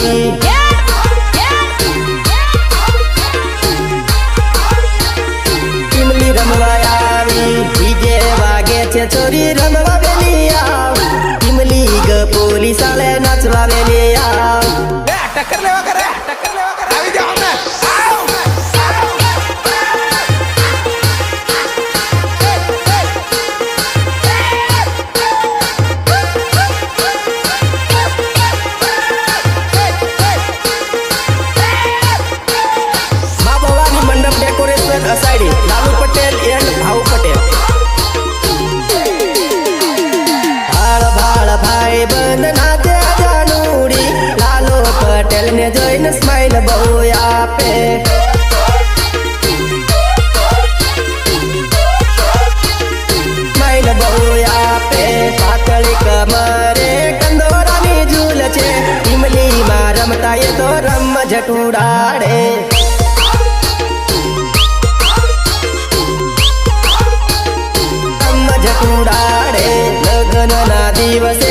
આવી ટીમલી રમવા આવી ડીજે વાગે છે છોરી રમવા વેલી આવ ટીમલી ગપોલી સાલે નાચવા વેલી આવ ટક્કર લેવા કરે આવી જાઓ ને અસાડી લાલુ પટેલ એન્ડ ભાઉ પટેલ ભાળ ભાઈ બંધ નાતે જાનુડી લાલુ પટેલ ને જોઈને સ્માઈલ બહુ આપે સ્માઈલ બહુ આપે પાતળી કમરે કંદોરાની ઝૂલ છે ટીમલી માં રમતા એ તો રમ જટુડાડે ઉડાડે લગ્ન ના દિવસે